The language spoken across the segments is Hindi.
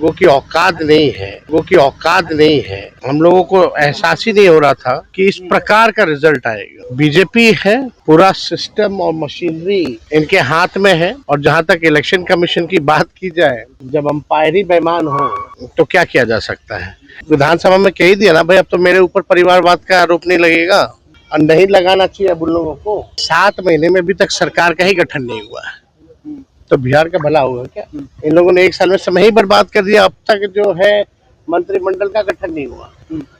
वो की औकात नहीं है, वो की औकात नहीं है। हम लोगों को एहसास ही नहीं हो रहा था कि इस प्रकार का रिजल्ट आएगा। बीजेपी है, पूरा सिस्टम और मशीनरी इनके हाथ में है। और जहां तक इलेक्शन कमीशन की बात की जाए, जब अंपायरी बेईमान हो तो क्या किया जा सकता है। विधानसभा में कह ही दिया ना भाई, अब तो मेरे ऊपर परिवारवाद का आरोप नहीं लगेगा और नहीं लगाना चाहिए अब उन लोगों को। 7 महीने में अभी तक सरकार का ही गठन नहीं हुआ है, तो बिहार का भला होगा क्या। इन लोगों ने 1 साल में समय ही बर्बाद कर दिया। अब तक जो है मंत्रिमंडल का गठन नहीं हुआ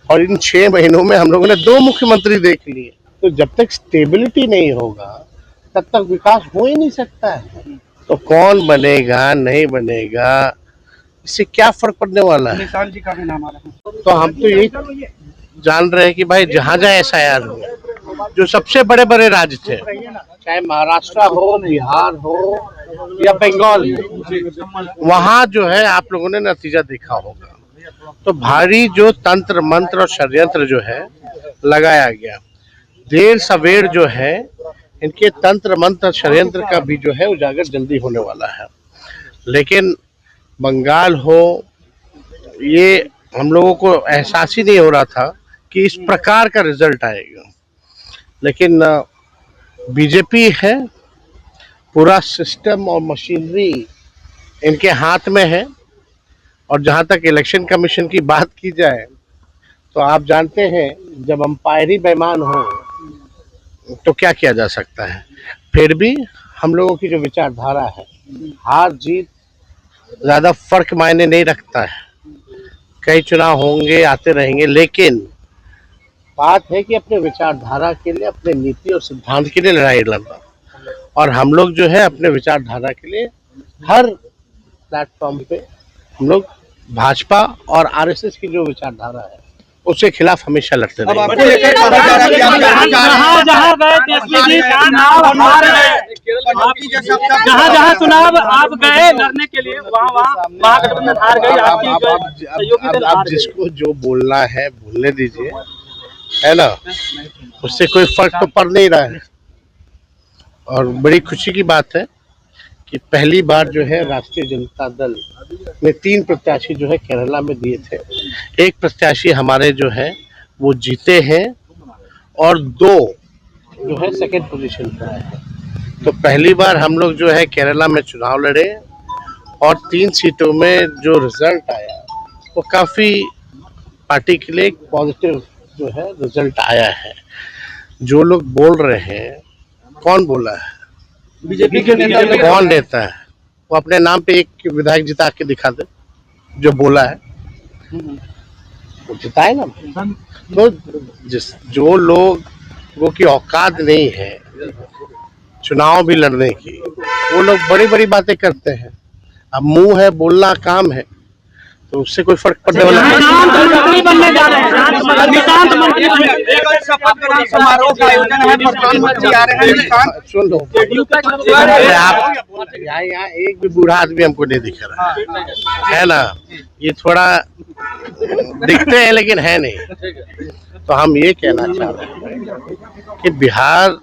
और इन 6 महीनों में हम लोगों ने 2 मुख्यमंत्री देख लिए। तो जब तक स्टेबिलिटी नहीं होगा तब तक विकास हो ही नहीं सकता है। तो कौन बनेगा नहीं बनेगा, इससे क्या फर्क पड़ने वाला है। निशान जी का भी नाम आ रहा है। तो हम तो यही जान रहे हैं कि भाई जहाँ जहाँ SIR हो, जो सबसे बड़े बड़े राज्य थे, चाहे महाराष्ट्र हो, बिहार हो या बंगाल हो, वहाँ जो है आप लोगों ने नतीजा देखा होगा। तो भारी जो तंत्र मंत्र और षड्यंत्र जो है लगाया गया, देर सवेर जो है इनके तंत्र मंत्र षड्यंत्र का भी जो है उजागर जल्दी होने वाला है। लेकिन बंगाल हो, ये हम लोगों को एहसास ही नहीं हो रहा था कि इस प्रकार का रिजल्ट आएगा। लेकिन बीजेपी है, पूरा सिस्टम और मशीनरी इनके हाथ में है। और जहां तक इलेक्शन कमीशन की बात की जाए, तो आप जानते हैं जब अंपायरी बेईमान हो तो क्या किया जा सकता है। फिर भी हम लोगों की जो विचारधारा है, हार जीत ज्यादा फर्क मायने नहीं रखता है। कई चुनाव होंगे, आते रहेंगे, लेकिन बात है कि अपने विचारधारा के लिए, अपने नीति और सिद्धांत के लिए लड़ाई लड़ना। और हम लोग जो है अपने विचारधारा के लिए हर प्लेटफॉर्म पे हम लोग भाजपा और RSS की जो विचारधारा है उसके खिलाफ हमेशा लड़ते रहेंगे। जहाँ चुनाव आप गए लड़ने के लिए, वहाँ महागठबंधन हार गई, आपकी सहयोगी दल हार गए। जिसको जो बोलना है बोलने दीजिए, है ना, उससे कोई फर्क तो पड़ नहीं रहा है। और बड़ी खुशी की बात है कि पहली बार जो है राष्ट्रीय जनता दल ने 3 प्रत्याशी जो है केरला में दिए थे। 1 प्रत्याशी हमारे जो है वो जीते हैं और 2 जो है सेकंड पोजीशन पर आए हैं। तो पहली बार हम लोग जो है केरला में चुनाव लड़े और 3 सीटों में जो रिजल्ट आया वो काफ़ी पार्टी के लिए एक पॉजिटिव जो है रिजल्ट आया है। जो लोग बोल रहे हैं, कौन बोला है, बीजेपी के नेता कौन नेता है, वो अपने नाम पे एक विधायक जिता के दिखा दे जो बोला है, वो जिताए ना। तो जो लोग वो की औकात नहीं है चुनाव भी लड़ने की, वो लोग बड़ी बड़ी बातें करते हैं। अब मुंह है, बोलना काम है, तो उससे कोई फर्क पड़ने वाला नहीं। सुन लो, आप यहाँ एक भी बूढ़ा आदमी हमको नहीं दिख रहा है ना। ये थोड़ा दिखते हैं लेकिन है नहीं। तो हम ये कहना चाह रहे हैं कि बिहार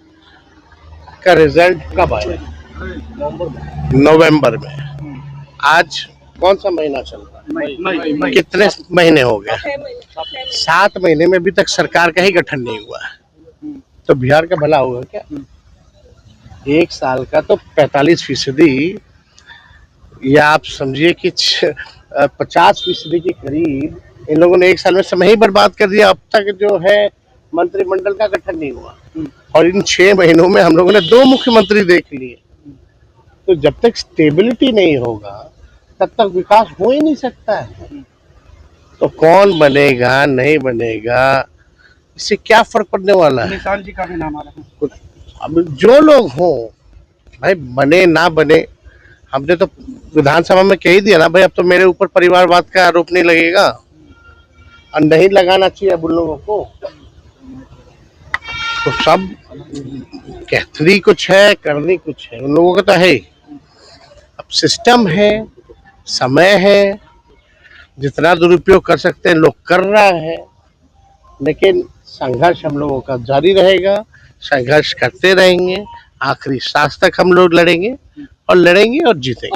का रिजल्ट कब आएगा? नवंबर में। आज कौन सा महीना चल रहा है? कितने महीने हो गए? 7 महीने में अभी तक सरकार का ही गठन नहीं हुआ है, तो बिहार का भला होगा क्या। 1 साल का तो 45% या आप समझिए कि 50% के करीब इन लोगों ने 1 साल में समय ही बर्बाद कर दिया। अब तक जो है मंत्रिमंडल का गठन नहीं हुआ और इन 6 महीनों में हम लोगों ने 2 मुख्यमंत्री देख लिए। तो जब तक स्टेबिलिटी नहीं होगा तब तक विकास हो ही नहीं सकता है। तो कौन बनेगा नहीं बनेगा, इससे क्या फर्क पड़ने वाला है। निशान जी का भी नाम आ रहा है। अब जो लोग हों भाई, बने ना बने, हमने तो विधानसभा में कह ही दिया ना भाई, अब तो मेरे ऊपर परिवारवाद का आरोप नहीं लगेगा और नहीं लगाना चाहिए अब उन लोगों को। तो सब कहती कुछ है, करनी कुछ है, उन लोगों का तो है। अब सिस्टम है, समय है, जितना दुरुपयोग कर सकते हैं लोग कर रहा है, लेकिन संघर्ष हम लोगों का जारी रहेगा। संघर्ष करते रहेंगे, आखिरी सांस तक हम लोग लड़ेंगे और जीतेंगे।